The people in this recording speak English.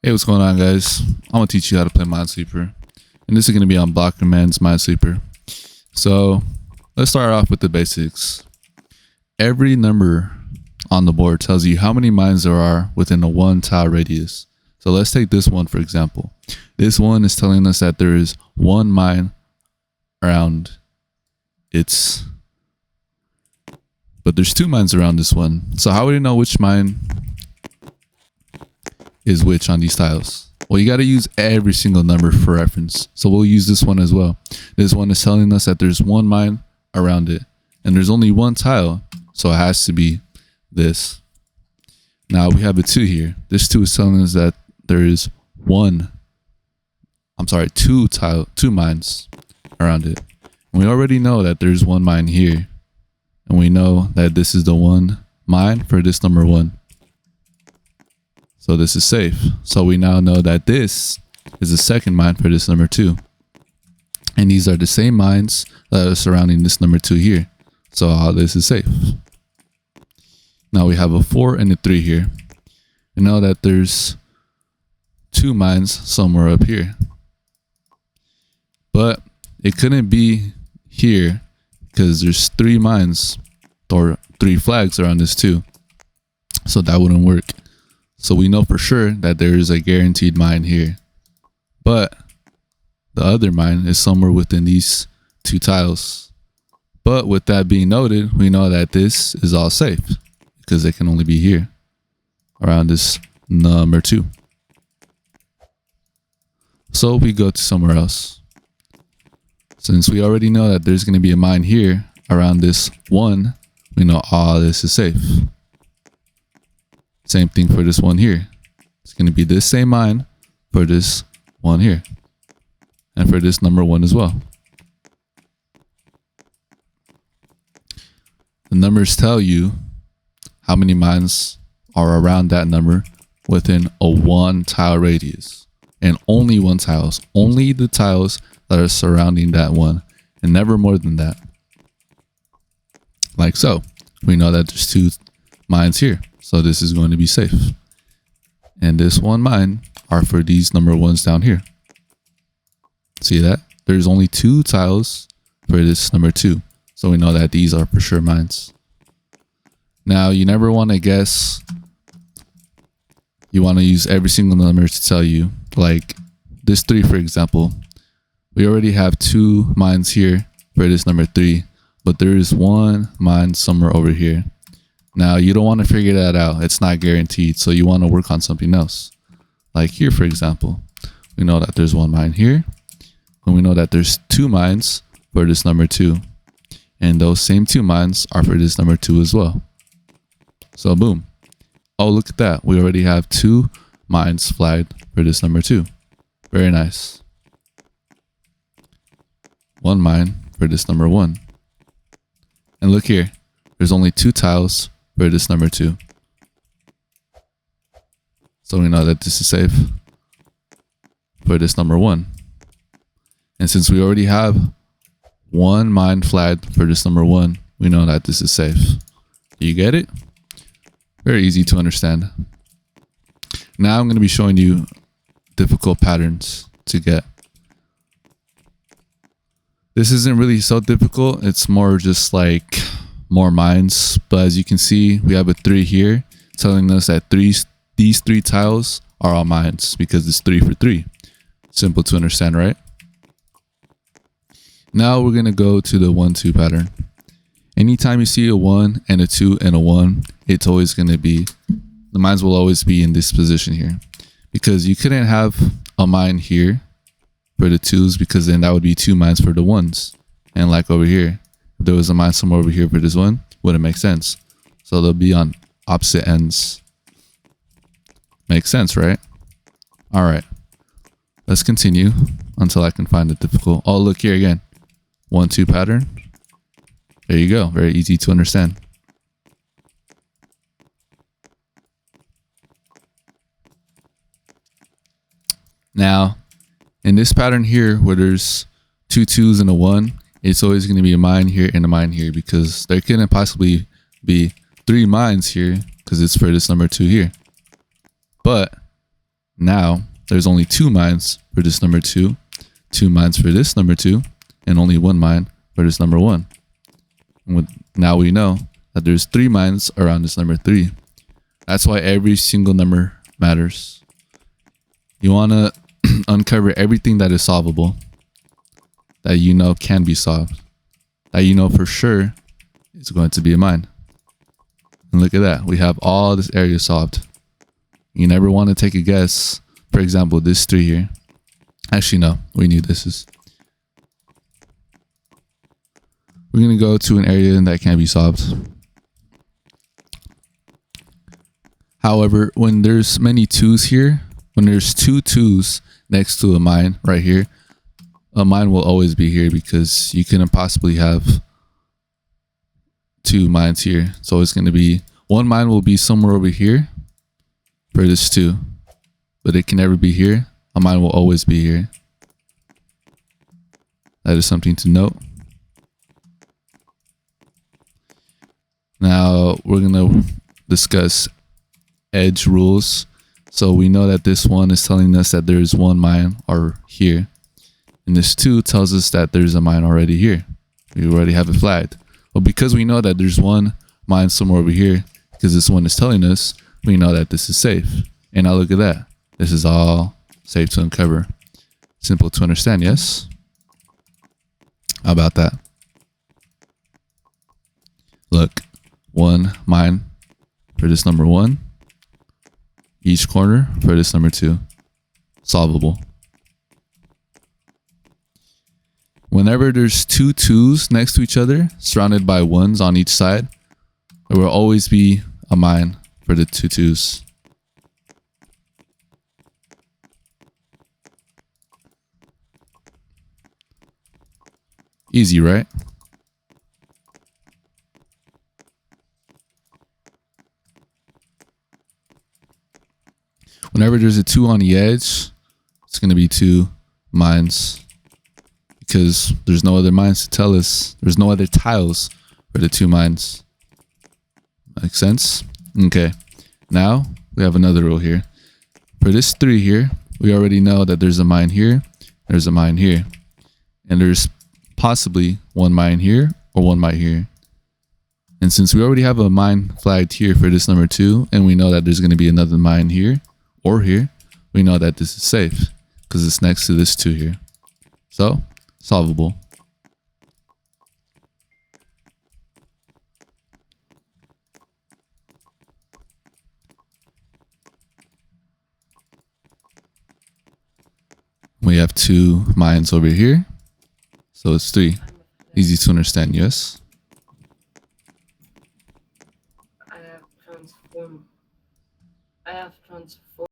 Hey, what's going on, guys? I'm gonna teach you how to play Minesweeper, and this is gonna be on blockerman's Minesweeper. So let's start off with the basics. Every number on the board tells you how many mines there are within a 1 tile radius. So let's take this one for example. This one is telling us that there is 1 mine around its, but there's 2 mines around this one. So how would you know which mine is which on these tiles? Well, you got to use every single number for reference. So we'll use this one as well. This one is telling us that there's 1 mine around it, and there's only 1 tile, so it has to be this. Now we have a 2 here. This 2 is telling us that there is 2 mines around it. And we already know that there's 1 mine here, and we know that this is the 1 mine for this number 1. So this is safe. So we now know that this is the 2nd mine for this number 2. And these are the same mines that are surrounding this number 2 here. So all this is safe. Now we have a 4 and a 3 here. We know that there's 2 mines somewhere up here. But it couldn't be here because there's 3 mines or 3 flags around this too. So that wouldn't work. So we know for sure that there is a guaranteed mine here. But the other mine is somewhere within these 2 tiles. But with that being noted, we know that this is all safe because they can only be here around this number 2. So we go to somewhere else. Since we already know that there's going to be a mine here around this 1, we know all this is safe. Same thing for this one here. It's going to be this same mine for this one here. And for this number 1 as well. The numbers tell you how many mines are around that number within a 1 tile radius. And only 1 tiles. Only the tiles that are surrounding that 1. And never more than that. Like so. We know that there's 2 mines here. So this is going to be safe. And this 1 mine are for these number 1s down here. See that? There's only 2 tiles for this number 2. So we know that these are for sure mines. Now you never want to guess. You want to use every single number to tell you. Like this 3 for example. We already have 2 mines here for this number 3. But there is 1 mine somewhere over here. Now, you don't want to figure that out. It's not guaranteed. So you want to work on something else. Like here, for example. We know that there's 1 mine here. And we know that there's 2 mines for this number 2. And those same 2 mines are for this number 2 as well. So boom. Oh, look at that. We already have 2 mines flagged for this number 2. Very nice. 1 mine for this number 1. And look here. There's only 2 tiles for this number 2. So we know that this is safe for this number 1. And since we already have 1 mine flagged for this number 1, we know that this is safe. You get it? Very easy to understand. Now I'm going to be showing you difficult patterns to get. This isn't really so difficult. It's more just like more mines, but as you can see, we have a 3 here telling us that these 3 tiles are all mines because it's 3 for 3. Simple to understand, right? Now we're going to go to the 1-2 pattern. Anytime you see a 1 and a 2 and a 1, it's always going to be, the mines will always be in this position here, because you couldn't have a mine here for the 2s because then that would be 2 mines for the 1s. And like over here, if there was a mine somewhere over here for this one, wouldn't make sense. So they'll be on opposite ends. Makes sense, right? All right. Let's continue until I can find the difficult. Oh, look here again. 1-2 pattern. There you go. Very easy to understand. Now, in this pattern here where there's 2 2s and a 1, it's always going to be a mine here and a mine here because there couldn't possibly be 3 mines here because it's for this number 2 here. But Now there's only 2 mines for this number 2, 2 mines for this number 2, and only 1 mine for this number 1. And now we know that there's 3 mines around this number 3. That's why every single number matters. You want to uncover everything that is solvable, that you know can be solved, that you know for sure is going to be a mine. And look at that. We have all this area solved. You never want to take a guess. For example, this 3 here. Actually, no. We knew this is. We're going to go to an area that can be solved. However, when there's many 2s here, when there's 2 2s next to a mine right here, a mine will always be here because you couldn't possibly have 2 mines here. So it's going to be, one mine will be somewhere over here for this 2, but it can never be here. A mine will always be here. That is something to note. Now we're going to discuss edge rules. So we know that this 1 is telling us that there's 1 mine or here. And this 2 tells us that there's a mine already here. We already have it flagged. Well, because we know that there's 1 mine somewhere over here, because this 1 is telling us, we know that this is safe. And now look at that. This is all safe to uncover. Simple to understand, yes? How about that? Look, 1 mine for this number 1. Each corner for this number 2. Solvable. Whenever there's 2 2s next to each other, surrounded by 1s on each side, there will always be a mine for the 2 2s. Easy, right? Whenever there's a 2 on the edge, it's going to be 2 mines. Because there's no other mines to tell us. There's no other tiles for the 2 mines. Make sense? Okay. Now we have another rule here. For this 3 here, we already know that there's a mine here. There's a mine here. And there's possibly 1 mine here or 1 mine here. And since we already have a mine flagged here for this number 2, and we know that there's going to be another mine here or here, we know that this is safe because it's next to this 2 here. So, solvable. We have 2 mines over here. So it's 3. Easy to understand, yes? I have transformed.